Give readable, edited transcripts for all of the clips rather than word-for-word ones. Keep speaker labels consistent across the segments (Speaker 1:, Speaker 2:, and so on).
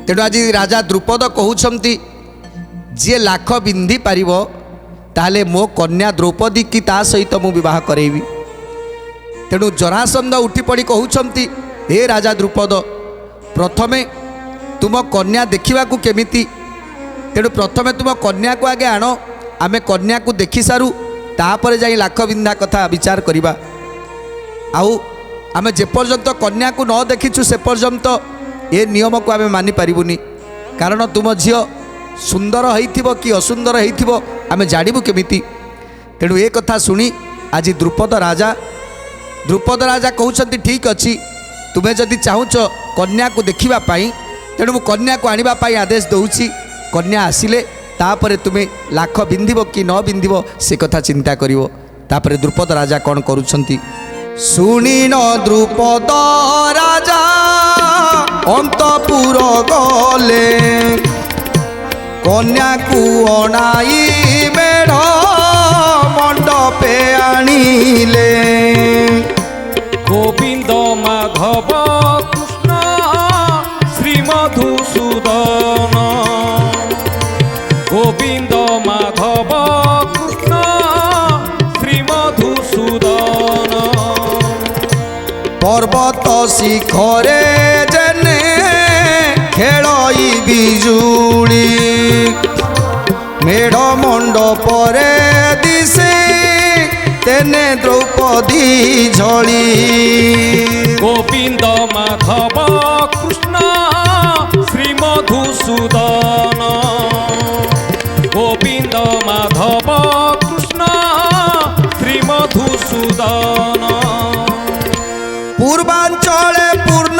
Speaker 1: तेणु आज राजा द्रुपद कहउछंती जी लाख बिंधी पारिब ताहले मो कन्या द्रौपदी की ता सहित मु विवाह करेबी। तेणु जरासंध उठी पड़ी कहउछंती हे राजा द्रुपद प्रथमे तुम कन्या देखा केमिति, तेणु प्रथमे तुम कन्या को आगे आण, आमे कन्या को देखि सारू तापर जाई लाख बिंधा कथा विचार करिबा। आउ आमे जे पर्यंत कन्या को न देखिछु से पर्यंत ए नियम को आमे मानि पारिबुनी, कारण तुम झियो सुंदर होइथिबो कि असुंदर होइथिबो आमे जानिबु केमिति। तेणु ए कथा सुनी आज द्रुपद राजा कहउछंती ठीक अछि, तुम्हें जदि चाहुच कन्या को देखिबा पाई तेणु मु कन्या को आनिबा पाई आदेश दउछि। कन्या आसिले तापरे तुम्हें लाख बिंधिबो कि न बिंधिबो से कथा चिंता करिवो। तापरे द्रुपद राजा कौन करुछंती, शुणी न द्रुपद राजा अंतपुर गले, कन्या को अणाई मेढ़ मंडपे आनिले।
Speaker 2: गोविंद माधव कृष्ण श्री मधुसूदन, गोविंद माधव कृष्ण श्री मधुसूदन।
Speaker 1: पर्वत शिखरे जेने खेलई बिजुली, मेढ़ मंडपरे दिसे तेने द्रौपदी झड़ी।
Speaker 2: गोविंद माधव कृष्ण श्री मधुसूदन, गोविंद माधव कृष्ण श्री मधुसूदन।
Speaker 1: पूर्वांचले पूर्ण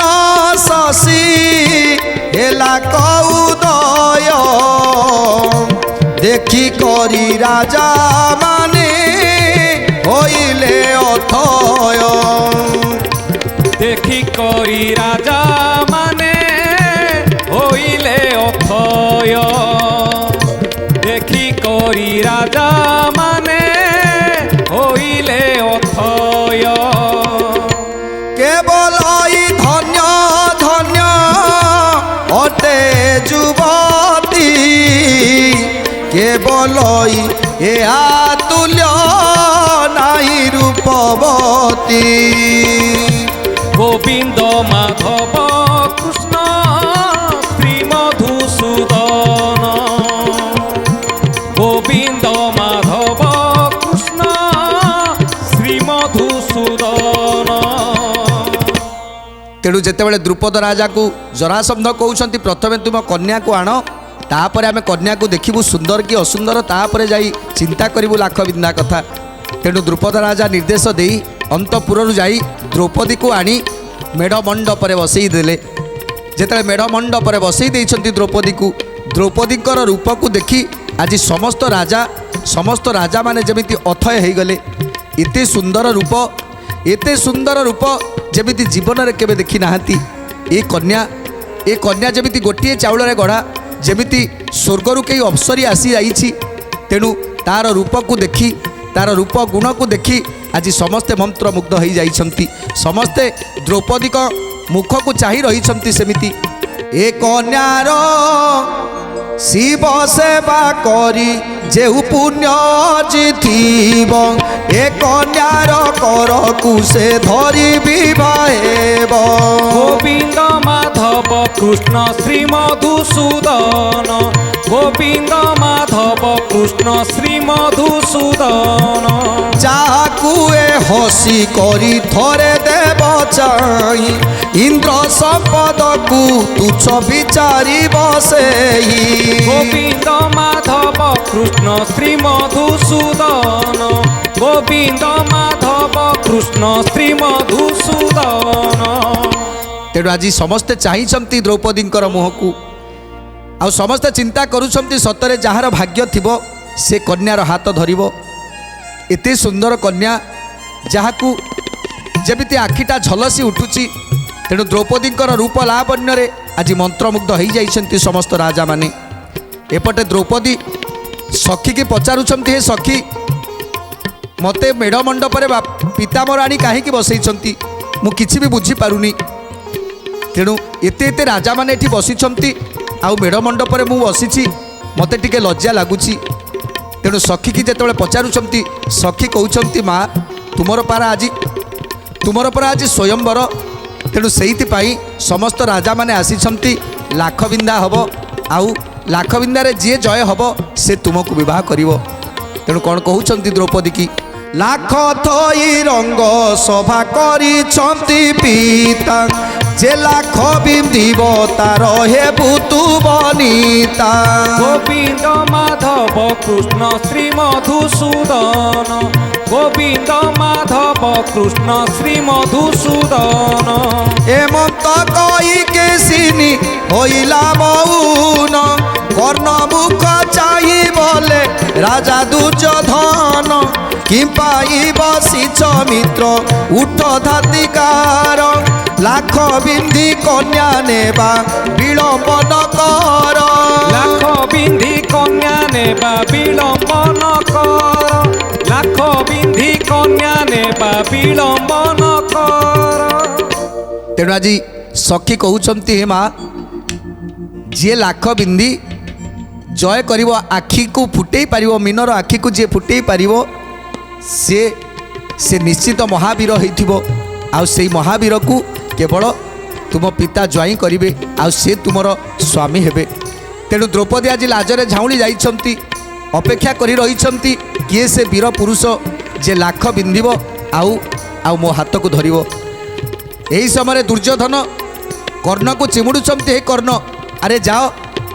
Speaker 1: शशि हेला कौदय, देखी करी राजा माने होइले अथय।
Speaker 2: देखी करी राजा माने होइले अथय, देखी करी राजा माने होइले अथय।
Speaker 1: केवल धन्य धन्य अटे जुवती, केवल ए तुल्य नाई रूपवती।
Speaker 2: गोविंद माधव कृष्ण श्री मधुसूदन, गोविंद माधव कृष्ण श्री मधुसूदन।
Speaker 1: तेणु जितेबाला द्रुपद राजा को जरासंध कहउछंती प्रथमे तुम कन्या को आण, तापर आमे कन्या को देखिबु सुंदर कि असुंदर, तापर जाई चिंता करिबु लाख बिंदा कथा। तेणु द्रुपद राजा निर्देश देई अंतपुर जाई द्रौपदी को आनी मेढ़ मंडपरे बसई देले। जेते मेढ़ मंडपरे बसई देइछंती द्रौपदी को, द्रौपदीकर रूप को देखी आज समस्त राजा माने जमिति अथय हो गले। एते सुंदर रूप जमिति जीवन में केबे देखी नाहंती। ए कन्या जमिति गोटे चाउल रे गढ़ा, जमिति स्वर्गरु कई अप्सरी आसी जाइछि। तेणु तार रूप को देखी, तार रूप गुण को देखी आज समस्ते मंत्रमुग्ध हो जाइछंती। समस्ते द्रौपदी को मुख को चाही रहिछंती। सेमिति ए कन्यार शिव सेवा करी जेहु पुण्य जिथिब, ए कन्यार कर कुसे धरी विवाहेब।
Speaker 2: गोविंद माधव कृष्ण श्री मधुसूदन, गोविंद माधव कृष्ण श्री मधुसूदन।
Speaker 1: जाकुए हसी करी थरे देव चाही, इंद्र संपद को तुच्छ विचारी बसेही।
Speaker 2: गोविंद माधव कृष्ण श्री मधुसूदन, गोविंद माधव कृष्ण श्री मधुसूदन।
Speaker 1: तेणु आज समस्ते चाहिछंती द्रौपदींकर मुह को, आ समस्ते चिंता करुछंती सतरे जहार भाग्य थिबो से कन्यार हाथ धरिबो। एते सुंदर कन्या जहाकू जेमिति आखिटा झलसी उठुची। तेणु द्रौपदींकर रूप लावण्य रे आज मंत्रमुग्ध हो जाइछंती समस्त राजा माने। एपटे द्रौपदी सखी की पचारुछंती, हे सखी मते मेढ़ मंडपरे पिता मोर आनी काहे बसैछंती, मु किछि भी बुझी पारुनी। ତେଣୁ ଏତେ ଏତେ ରାଜାମାନେ ଏଠି ବସିଛନ୍ତି ଆଉ ମେଢ଼ ମଣ୍ଡପରେ ମୁଁ ବସିଛି, ମୋତେ ଟିକେ ଲଜ୍ଜା ଲାଗୁଛି। ତେଣୁ ସଖୀକି ଯେତେବେଳେ ପଚାରୁଛନ୍ତି, ସଖୀ କହୁଛନ୍ତି ମା ତୁମର ପରା ଆଜି ସ୍ୱୟଂବର, ତେଣୁ ସେଇଥିପାଇଁ ସମସ୍ତ ରାଜାମାନେ ଆସିଛନ୍ତି, ଲାଖବିନ୍ଧା ହେବ, ଆଉ ଲାଖବିନ୍ଧାରେ ଯିଏ ଜୟ ହେବ ସେ ତୁମକୁ ବିବାହ କରିବ। ତେଣୁ କ'ଣ କହୁଛନ୍ତି ଦ୍ରୌପଦୀ କି, ଲାଖ ଥଇ ରଙ୍ଗ ସଭା କରିଛନ୍ତି ପିତା, ଯେ ଲାଖ ବିନ୍ଧିବ ତାର ହେବୁ ତୁ ବନିତା।
Speaker 2: গোবিন্দ মাধব কৃষ্ণ শ্রী মধুসূদন, গোবিন্দ মাধব কৃষ্ণ শ্রী মধুসূদন।
Speaker 1: এমন্ত কই কেশিনী হইলা মৌন, কর্ণ মুখ চাই বলে রাজা দুর্যোধন, কি পাই বসিছ মিত্র উঠ ধাতিকার, লাখ বিন্ধি কন্যা নেবা বিড়ম্বন কর।
Speaker 2: লাখ বিন্ধি কন্যা নেবা বিলম্বন কর, লাখ বিন্ধি কন্যা নেবা বিলম্বন কর।
Speaker 1: তেଣୁ ଆଜି ସଖୀ କହୁଛନ୍ତି ହେ ମା, ଯିଏ ଲାଖ ବିନ୍ଧି ଜୟ କରିବ, ଆଖିକୁ ଫୁଟେଇ ପାରିବ, ମୀନର ଆଖିକୁ ଯିଏ ଫୁଟେଇ ପାରିବ ସେ ନିଶ୍ଚିତ ମହାବୀର ହେଇଥିବ। ଆଉ ସେଇ ମହାବୀରକୁ କେବଳ ତୁମ ପିତା ଜ୍ୱାଇଁ କରିବେ, ଆଉ ସେ ତୁମର ସ୍ୱାମୀ ହେବେ। ତେଣୁ ଦ୍ରୌପଦୀ ଆଜି ଲାଜରେ ଝାଉଁଳି ଯାଇଛନ୍ତି, ଅପେକ୍ଷା କରି ରହିଛନ୍ତି କିଏ ସେ ବୀର ପୁରୁଷ ଯେ ଲାଖ ବିନ୍ଧିବ ଆଉ ମୋ ହାତକୁ ଧରିବ। ଏହି ସମୟରେ ଦୁର୍ଯ୍ୟୋଧନ କର୍ଣ୍ଣକୁ ଚିମୁଡ଼ୁଛନ୍ତି, ହେ କର୍ଣ୍ଣ, ଆରେ ଯାଅ,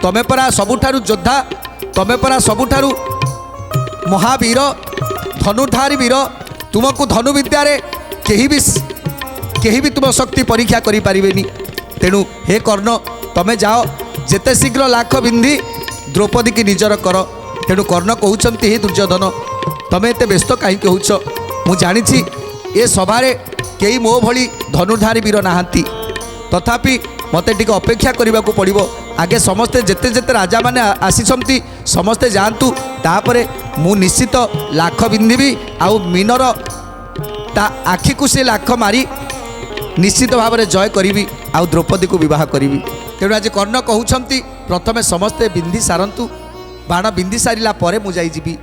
Speaker 1: ତମେ ପରା ସବୁଠାରୁ ଯୋଦ୍ଧା, ତମେ ପରା ସବୁଠାରୁ ମହାବୀର, ଧନୁଧାରୀ ବୀର, ତୁମକୁ ଧନୁବିଦ୍ୟାରେ କେହି ବି ତୁମ ଶକ୍ତି ପରୀକ୍ଷା କରିପାରିବେନି। ତେଣୁ ହେ କର୍ଣ୍ଣ, ତମେ ଯାଅ, ଯେତେ ଶୀଘ୍ର ଲାଖ ବିନ୍ଧି ଦ୍ରୌପଦୀକି ନିଜର କର। ତେଣୁ କର୍ଣ୍ଣ କହୁଛନ୍ତି, ହେ ଦୁର୍ଯ୍ୟୋଧନ, ତମେ ଏତେ ବ୍ୟସ୍ତ କାହିଁକି ହେଉଛ? ମୁଁ ଜାଣିଛି ଏ ସଭାରେ କେହି ମୋ ଭଳି ଧନୁଧାରୀ ବୀର ନାହାନ୍ତି, ତଥାପି ମୋତେ ଟିକେ ଅପେକ୍ଷା କରିବାକୁ ପଡ଼ିବ। ଆଗେ ସମସ୍ତେ ଯେତେ ରାଜାମାନେ ଆସିଛନ୍ତି ସମସ୍ତେ ଯାଆନ୍ତୁ, ତାପରେ ମୁଁ ନିଶ୍ଚିତ ଲାଖ ବିନ୍ଧିବି, ଆଉ ମୀନର ତା ଆଖିକୁ ସେ ଲାଖ ମାରି ନିଶ୍ଚିତ ଭାବରେ ଜୟ କରିବି, ଆଉ ଦ୍ରୌପଦୀକୁ ବିବାହ କରିବି। ତେଣୁ ଆଜି କର୍ଣ୍ଣ କହୁଛନ୍ତି ପ୍ରଥମେ ସମସ୍ତେ ବିନ୍ଧି ସାରନ୍ତୁ, ବାଣ ବିନ୍ଧି ସାରିଲା ପରେ ମୁଁ ଯାଇ ଯିବି।